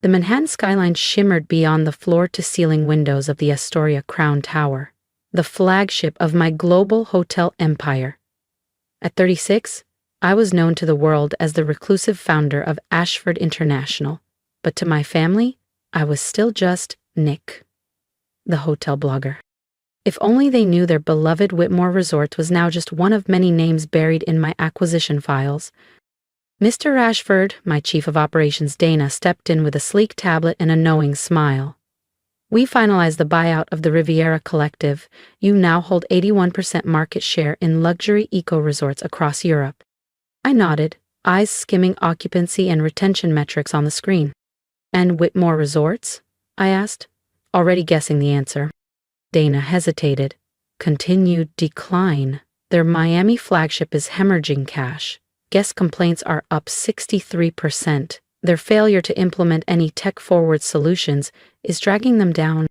The Manhattan skyline shimmered beyond the floor-to-ceiling windows of the Astoria Crown Tower, the flagship of my global hotel empire. At 36, I was known to the world as the reclusive founder of Ashford International, but to my family, I was still just Nick, the hotel blogger. If only they knew their beloved Whitmore Resort was now just one of many names buried in my acquisition files. Mr. Ashford, my chief of operations Dana, stepped in with a sleek tablet and a knowing smile. We finalized the buyout of the Riviera Collective. You now hold 81% market share in luxury eco-resorts across Europe. I nodded, eyes skimming occupancy and retention metrics on the screen. And Whitmore Resorts? I asked, already guessing the answer. Dana hesitated. Continued decline. Their Miami flagship is hemorrhaging cash. Guest complaints are up 63%. Their failure to implement any tech-forward solutions is dragging them down.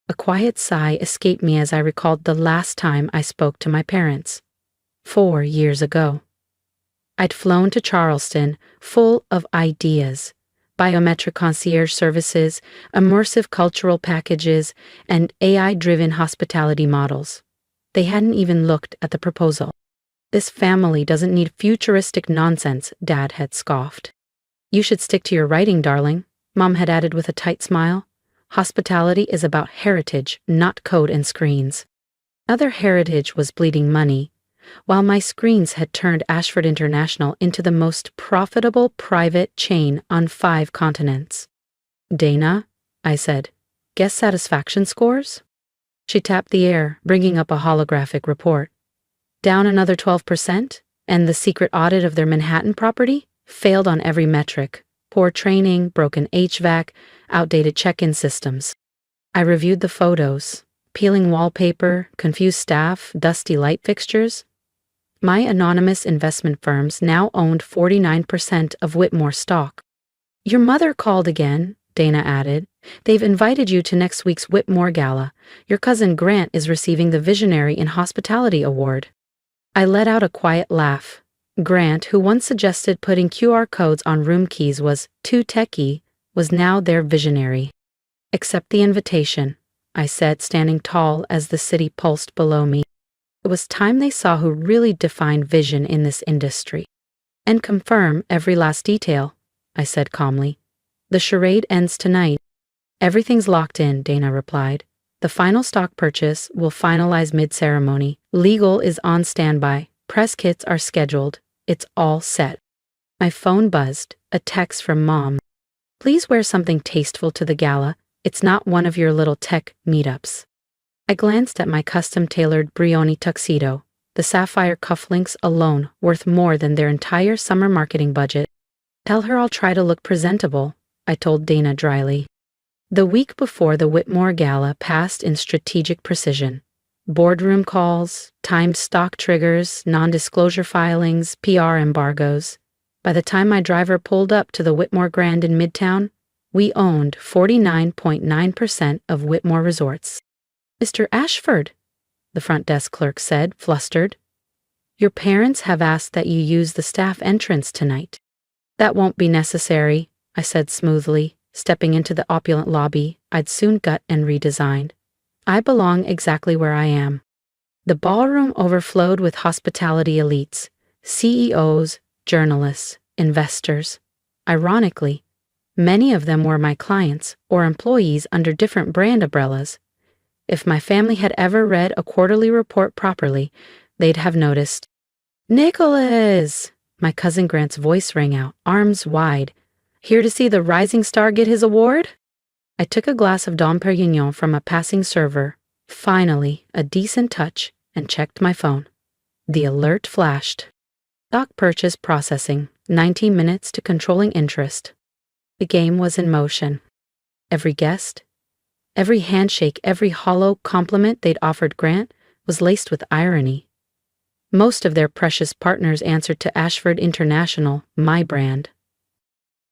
A quiet sigh escaped me as I recalled the last time I spoke to my parents. 4 years ago. I'd flown to Charleston, full of ideas. Biometric concierge services, immersive cultural packages, and AI-driven hospitality models. They hadn't even looked at the proposal. This family doesn't need futuristic nonsense, Dad had scoffed. You should stick to your writing, darling, Mom had added with a tight smile. Hospitality is about heritage, not code and screens. Other heritage was bleeding money, while my screens had turned Ashford International into the most profitable private chain on 5 continents. Dana, I said, guest satisfaction scores? She tapped the air, bringing up a holographic report. Down another 12%, and the secret audit of their Manhattan property failed on every metric. Poor training, broken HVAC, outdated check-in systems. I reviewed the photos, peeling wallpaper, confused staff, dusty light fixtures. My anonymous investment firms now owned 49% of Whitmore stock. Your mother called again, Dana added. They've invited you to next week's Whitmore Gala. Your cousin Grant is receiving the Visionary in Hospitality Award. I let out a quiet laugh. Grant, who once suggested putting QR codes on room keys was too techy, was now their visionary. Accept the invitation, I said, standing tall as the city pulsed below me. It was time they saw who really defined vision in this industry. And confirm every last detail, I said calmly. The charade ends tonight. Everything's locked in, Dana replied. The final stock purchase will finalize mid-ceremony. Legal is on standby. Press kits are scheduled. It's all set. My phone buzzed, a text from Mom. Please wear something tasteful to the gala. It's not one of your little tech meetups. I glanced at my custom-tailored Brioni tuxedo, the sapphire cufflinks alone worth more than their entire summer marketing budget. Tell her I'll try to look presentable, I told Dana dryly. The week before the Whitmore Gala passed in strategic precision. Boardroom calls, timed stock triggers, non-disclosure filings, PR embargoes. By the time my driver pulled up to the Whitmore Grand in Midtown, we owned 49.9% of Whitmore Resorts. Mr. Ashford, the front desk clerk said, flustered. Your parents have asked that you use the staff entrance tonight. That won't be necessary, I said smoothly, stepping into the opulent lobby I'd soon gut and redesigned. I belong exactly where I am. The ballroom overflowed with hospitality elites, CEOs, journalists, investors. Ironically, many of them were my clients or employees under different brand umbrellas. If my family had ever read a quarterly report properly, they'd have noticed. Nicholas! My cousin Grant's voice rang out, arms wide. Here to see the rising star get his award? I took a glass of Dom Perignon from a passing server, finally a decent touch, and checked my phone. The alert flashed. Stock purchase processing, 19 minutes to controlling interest. The game was in motion. Every guest, every handshake, every hollow compliment they'd offered Grant was laced with irony. Most of their precious partners answered to Ashford International, my brand.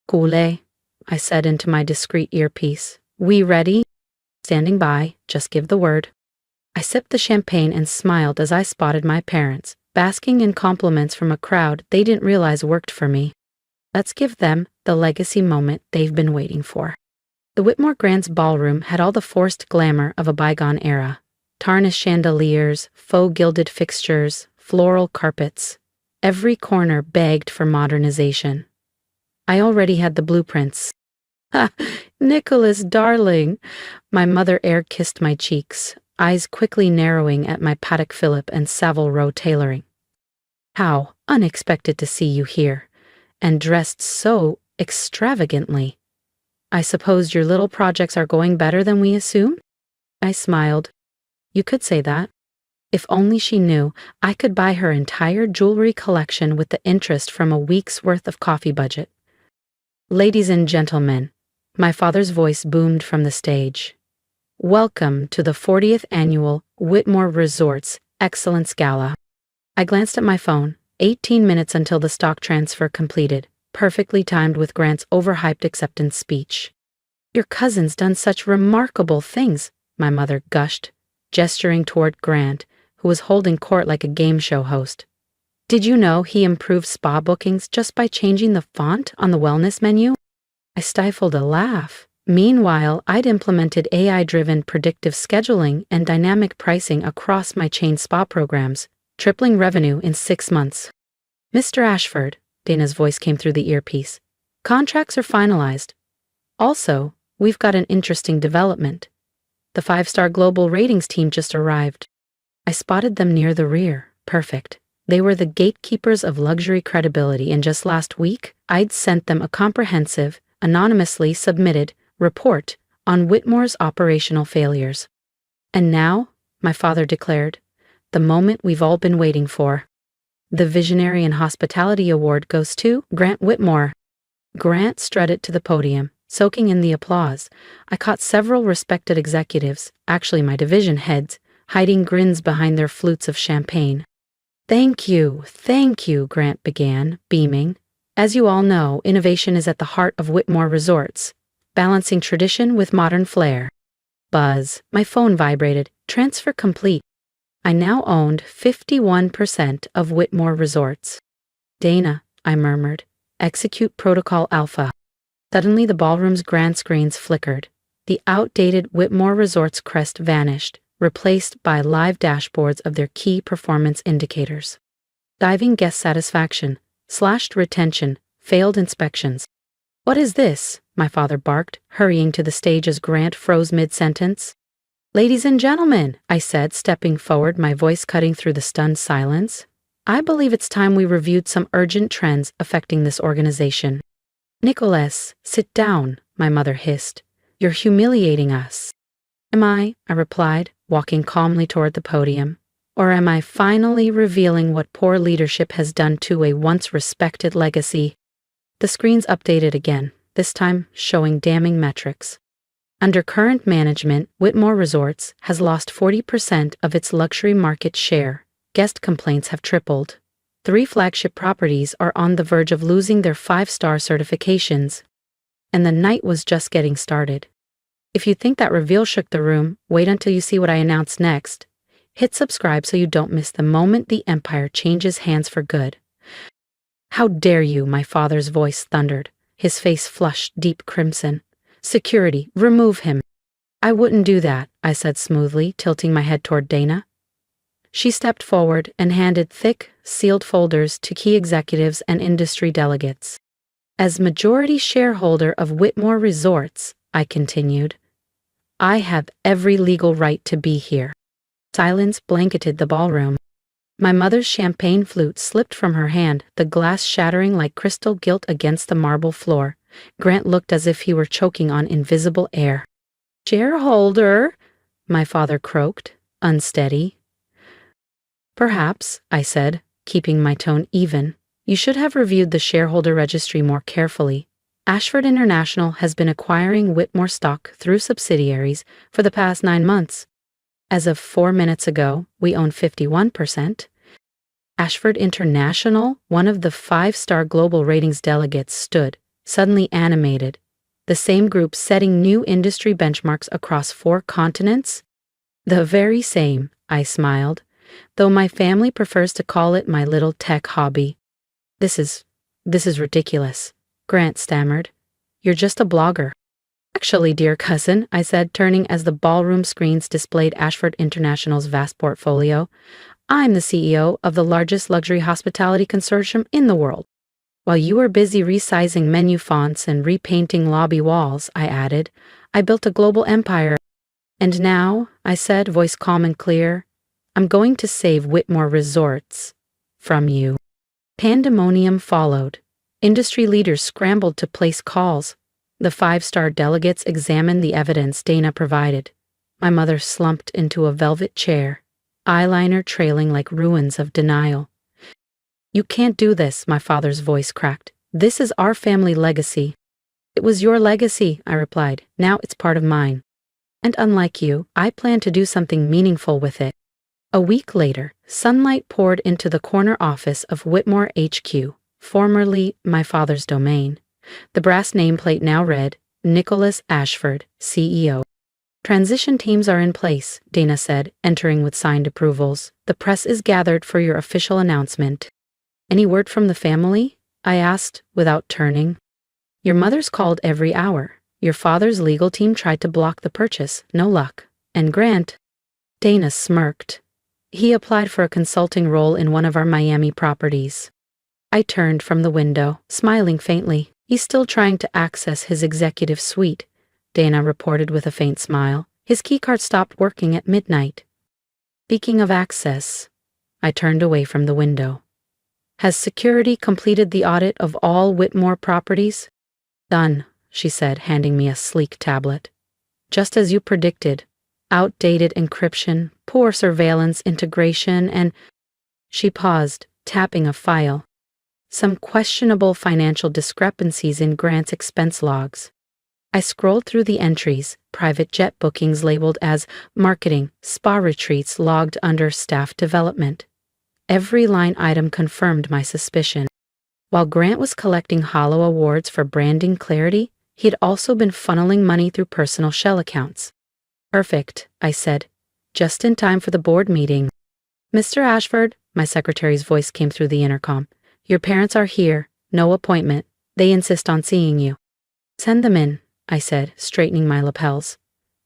Cooley, I said into my discreet earpiece. We ready? Standing by, just give the word. I sipped the champagne and smiled as I spotted my parents, basking in compliments from a crowd they didn't realize worked for me. Let's give them the legacy moment they've been waiting for. The Whitmore Grant's ballroom had all the forced glamour of a bygone era. Tarnished chandeliers, faux gilded fixtures, floral carpets. Every corner begged for modernization. I already had the blueprints. "Ha, Nicholas, darling!" My mother air-kissed my cheeks, eyes quickly narrowing at my Patek Philippe and Savile Row tailoring. "How unexpected to see you here, and dressed so extravagantly. I suppose your little projects are going better than we assumed?" I smiled. You could say that. If only she knew, I could buy her entire jewelry collection with the interest from a week's worth of coffee budget. "Ladies and gentlemen," my father's voice boomed from the stage. "Welcome to the 40th Annual Whitmore Resorts Excellence Gala." I glanced at my phone. 18 minutes until the stock transfer completed, perfectly timed with Grant's overhyped acceptance speech. "Your cousin's done such remarkable things," my mother gushed, gesturing toward Grant, who was holding court like a game show host. "Did you know he improved spa bookings just by changing the font on the wellness menu?" I stifled a laugh. Meanwhile, I'd implemented AI-driven predictive scheduling and dynamic pricing across my chain spa programs, tripling revenue in 6 months. "Mr. Ashford," Dana's voice came through the earpiece, "contracts are finalized. Also, we've got an interesting development. The 5-star global ratings team just arrived." I spotted them near the rear. Perfect. They were the gatekeepers of luxury credibility, and just last week, I'd sent them a comprehensive, anonymously submitted report on Whitmore's operational failures. "And now," my father declared, "the moment we've all been waiting for. The Visionary in Hospitality Award goes to Grant Whitmore." Grant strutted to the podium, soaking in the applause. I caught several respected executives, actually my division heads, hiding grins behind their flutes of champagne. Thank you," Grant began, beaming. "As you all know, innovation is at the heart of Whitmore Resorts, balancing tradition with modern flair." Buzz. My phone vibrated. Transfer complete. I now owned 51% of Whitmore Resorts. "Dana," I murmured, "execute Protocol Alpha." Suddenly the ballroom's grand screens flickered. The outdated Whitmore Resorts crest vanished, replaced by live dashboards of their key performance indicators. Diving guest satisfaction, slashed retention, failed inspections. "What is this?" my father barked, hurrying to the stage as Grant froze mid-sentence. "Ladies and gentlemen," I said, stepping forward, my voice cutting through the stunned silence, "I believe it's time we reviewed some urgent trends affecting this organization." "Nicholas, sit down," my mother hissed. "You're humiliating us." "Am I?" I replied, walking calmly toward the podium. "Or am I finally revealing what poor leadership has done to a once respected legacy?" The screens updated again, this time showing damning metrics. Under current management, Whitmore Resorts has lost 40% of its luxury market share. Guest complaints have tripled. 3 flagship properties are on the verge of losing their 5-star certifications. And the night was just getting started. If you think that reveal shook the room, wait until you see what I announce next. Hit subscribe so you don't miss the moment the empire changes hands for good. "How dare you?" my father's voice thundered, his face flushed deep crimson. "Security, remove him." "I wouldn't do that," I said smoothly, tilting my head toward Dana. She stepped forward and handed thick, sealed folders to key executives and industry delegates. "As majority shareholder of Whitmore Resorts," I continued, "I have every legal right to be here." Silence blanketed the ballroom. My mother's champagne flute slipped from her hand, the glass shattering like crystal gilt against the marble floor. Grant looked as if he were choking on invisible air. "Shareholder," my father croaked, unsteady. "Perhaps," I said, keeping my tone even, "you should have reviewed the shareholder registry more carefully. Ashford International has been acquiring Whitmore stock through subsidiaries for the past 9 months. As of 4 minutes ago, we own 51%. Ashford International, one of the 5-star global ratings delegates, stood, suddenly animated. The same group setting new industry benchmarks across 4 continents? "The very same," I smiled, though my family prefers to call it my little tech hobby. This is ridiculous. Grant stammered. You're just a blogger. Actually, dear cousin, I said, turning as the ballroom screens displayed Ashford International's vast portfolio, I'm the CEO of the largest luxury hospitality consortium in the world. While you were busy resizing menu fonts and repainting lobby walls, I added, I built a global empire. And now, I said, voice calm and clear, I'm going to save Whitmore Resorts from you. Pandemonium followed. Industry leaders scrambled to place calls. The 5-star delegates examined the evidence Dana provided. My mother slumped into a velvet chair, eyeliner trailing like ruins of denial. You can't do this, my father's voice cracked. This is our family legacy. It was your legacy, I replied. Now it's part of mine. And unlike you, I plan to do something meaningful with it. A week later, sunlight poured into the corner office of Whitmore HQ, formerly my father's domain. The brass nameplate now read, Nicholas Ashford, CEO. Transition teams are in place, Dana said, entering with signed approvals. The press is gathered for your official announcement. Any word from the family? I asked, without turning. Your mother's called every hour. Your father's legal team tried to block the purchase. No luck. And Grant? Dana smirked. He applied for a consulting role in one of our Miami properties. I turned from the window, smiling faintly. He's still trying to access his executive suite, Dana reported with a faint smile. His keycard stopped working at midnight. Speaking of access, I turned away from the window. Has security completed the audit of all Whitmore properties? Done, she said, handing me a sleek tablet. Just as you predicted. Outdated encryption, poor surveillance integration, and... She paused, tapping a file. Some questionable financial discrepancies in Grant's expense logs. I scrolled through the entries, private jet bookings labeled as marketing, spa retreats logged under staff development. Every line item confirmed my suspicion. While Grant was collecting hollow awards for branding clarity, he had also been funneling money through personal shell accounts. Perfect, I said, just in time for the board meeting. Mr. Ashford, my secretary's voice came through the intercom. Your parents are here, no appointment. They insist on seeing you. Send them in, I said, straightening my lapels.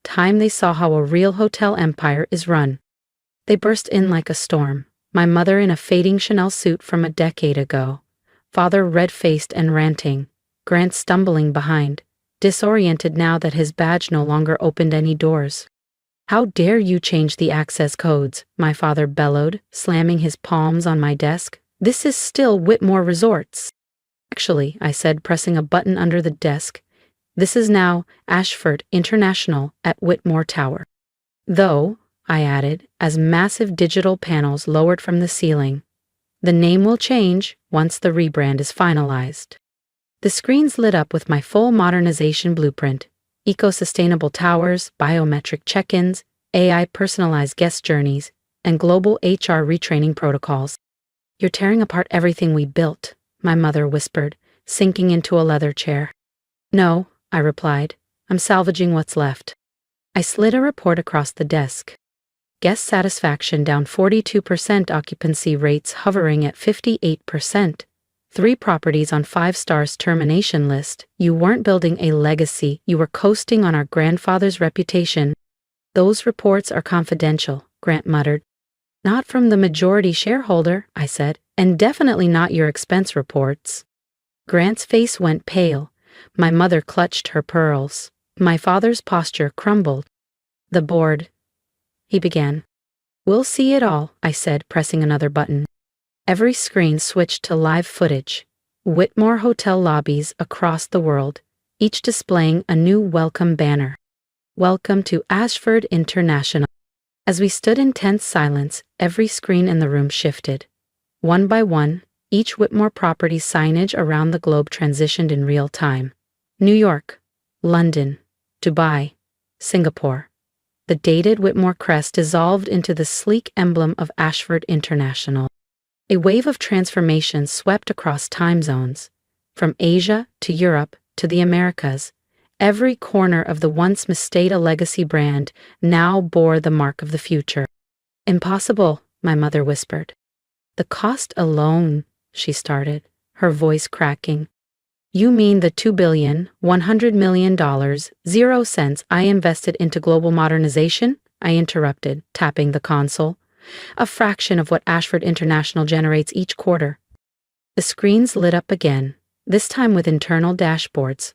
Time they saw how a real hotel empire is run. They burst in like a storm. My mother in a fading Chanel suit from a decade ago. Father red-faced and ranting. Grant stumbling behind, disoriented now that his badge no longer opened any doors. How dare you change the access codes, my father bellowed, slamming his palms on my desk. This is still Whitmore Resorts. Actually, I said, pressing a button under the desk, this is now Ashford International at Whitmore Tower. Though, I added, as massive digital panels lowered from the ceiling, the name will change once the rebrand is finalized. The screens lit up with my full modernization blueprint, eco-sustainable towers, biometric check-ins, AI-personalized guest journeys, and global HR retraining protocols. You're tearing apart everything we built, my mother whispered, sinking into a leather chair. No, I replied. I'm salvaging what's left. I slid a report across the desk. Guest satisfaction down 42%, occupancy rates hovering at 58%. 3 properties on 5 stars termination list. You weren't building a legacy, you were coasting on our grandfather's reputation. Those reports are confidential, Grant muttered. Not from the majority shareholder, I said, and definitely not your expense reports. Grant's face went pale. My mother clutched her pearls. My father's posture crumbled. The board, he began. We'll see it all, I said, pressing another button. Every screen switched to live footage. Whitmore hotel lobbies across the world, each displaying a new welcome banner. Welcome to Ashford International. As we stood in tense silence, every screen in the room shifted. One by one, each Whitmore property's signage around the globe transitioned in real time. New York, London, Dubai, Singapore. The dated Whitmore crest dissolved into the sleek emblem of Ashford International. A wave of transformation swept across time zones. From Asia to Europe to the Americas, every corner of the once Misteda legacy brand now bore the mark of the future. Impossible, my mother whispered. The cost alone, she started, her voice cracking. You mean the $2,100,000,000, 0 cents I invested into global modernization? I interrupted, tapping the console. A fraction of what Ashford International generates each quarter. The screens lit up again, this time with internal dashboards.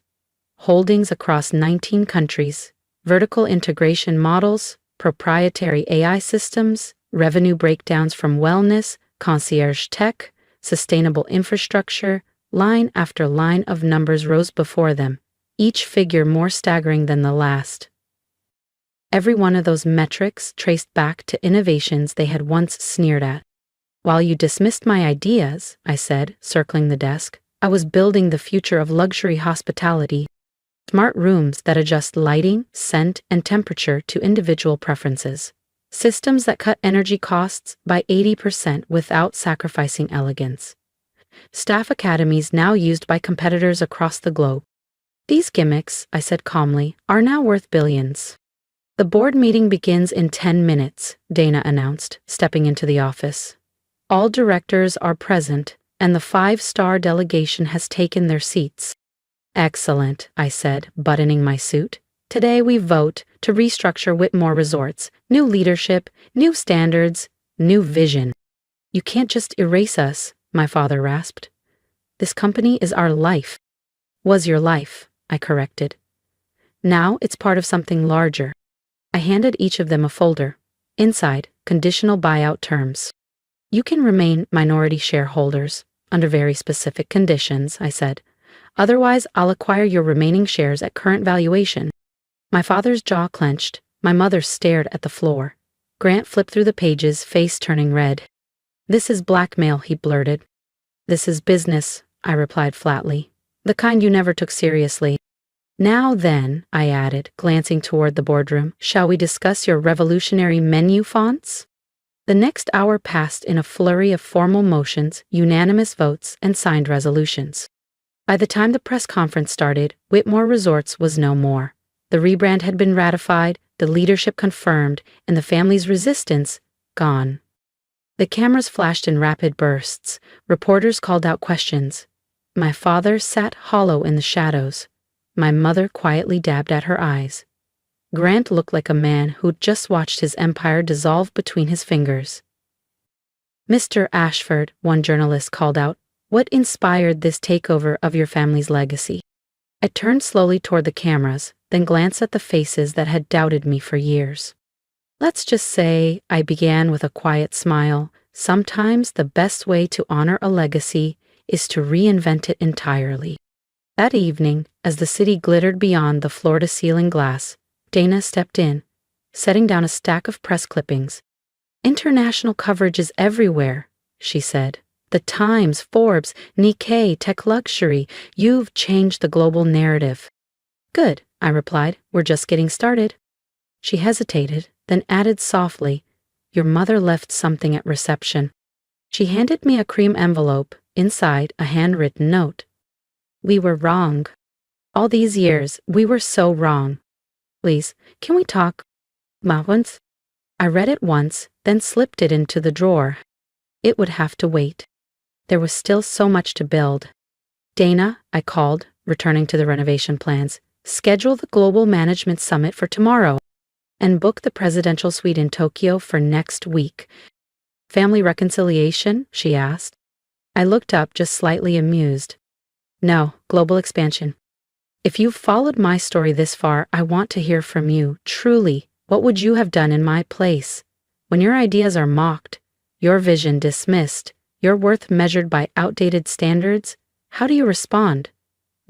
Holdings across 19 countries, vertical integration models, proprietary AI systems, revenue breakdowns from wellness, concierge tech, sustainable infrastructure. Line after line of numbers rose before them, each figure more staggering than the last. Every one of those metrics traced back to innovations they had once sneered at. While you dismissed my ideas, I said, circling the desk, I was building the future of luxury hospitality. Smart rooms that adjust lighting, scent, and temperature to individual preferences. Systems that cut energy costs by 80% without sacrificing elegance. Staff academies now used by competitors across the globe. These gimmicks, I said calmly, are now worth billions. The board meeting begins in 10 minutes, Dana announced, stepping into the office. All directors are present, and the 5-star delegation has taken their seats. Excellent, I said, buttoning my suit. Today we vote to restructure Whitmore Resorts. New leadership, new standards, new vision. You can't just erase us, my father rasped. This company is our life. Was your life, I corrected. Now it's part of something larger. I handed each of them a folder. Inside, conditional buyout terms. You can remain minority shareholders, under very specific conditions, I said. Otherwise, I'll acquire your remaining shares at current valuation. My father's jaw clenched. My mother stared at the floor. Grant flipped through the pages, face turning red. This is blackmail, he blurted. This is business, I replied flatly. The kind you never took seriously. Now then, I added, glancing toward the boardroom, shall we discuss your revolutionary menu fonts? The next hour passed in a flurry of formal motions, unanimous votes, and signed resolutions. By the time the press conference started, Whitmore Resorts was no more. The rebrand had been ratified, the leadership confirmed, and the family's resistance gone. The cameras flashed in rapid bursts. Reporters called out questions. My father sat hollow in the shadows. My mother quietly dabbed at her eyes. Grant looked like a man who'd just watched his empire dissolve between his fingers. Mr. Ashford, one journalist called out, what inspired this takeover of your family's legacy? I turned slowly toward the cameras, then glanced at the faces that had doubted me for years. Let's just say, I began with a quiet smile, sometimes the best way to honor a legacy is to reinvent it entirely. That evening, as the city glittered beyond the floor-to-ceiling glass, Dana stepped in, setting down a stack of press clippings. International coverage is everywhere, she said. The Times, Forbes, Nikkei, Tech Luxury, you've changed the global narrative. Good, I replied, we're just getting started. She hesitated, then added softly, your mother left something at reception. She handed me a cream envelope, inside a handwritten note. We were wrong. All these years, we were so wrong. Please, can we talk? Once? I read it once, then slipped it into the drawer. It would have to wait. There was still so much to build. Dana, I called, returning to the renovation plans, schedule the Global Management Summit for tomorrow, and book the presidential suite in Tokyo for next week. Family reconciliation? She asked. I looked up, just slightly amused. No, global expansion. If you've followed my story this far, I want to hear from you. Truly, what would you have done in my place? When your ideas are mocked, your vision dismissed, your worth measured by outdated standards, how do you respond?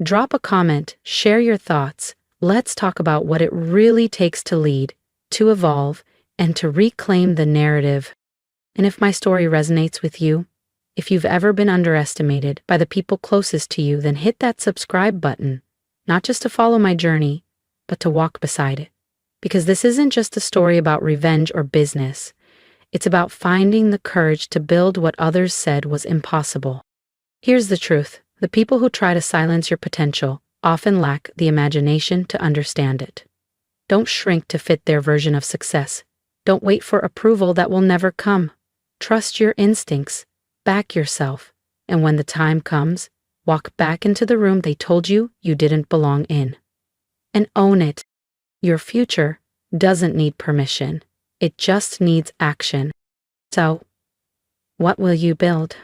Drop a comment, share your thoughts. Let's talk about what it really takes to lead, to evolve, and to reclaim the narrative. And if my story resonates with you, if you've ever been underestimated by the people closest to you, then hit that subscribe button, not just to follow my journey, but to walk beside it. Because this isn't just a story about revenge or business. It's about finding the courage to build what others said was impossible. Here's the truth. The people who try to silence your potential often lack the imagination to understand it. Don't shrink to fit their version of success. Don't wait for approval that will never come. Trust your instincts. Back yourself. And when the time comes, Walk back into the room they told you you didn't belong in. And own it. Your future doesn't need permission. It just needs action. So, what will you build?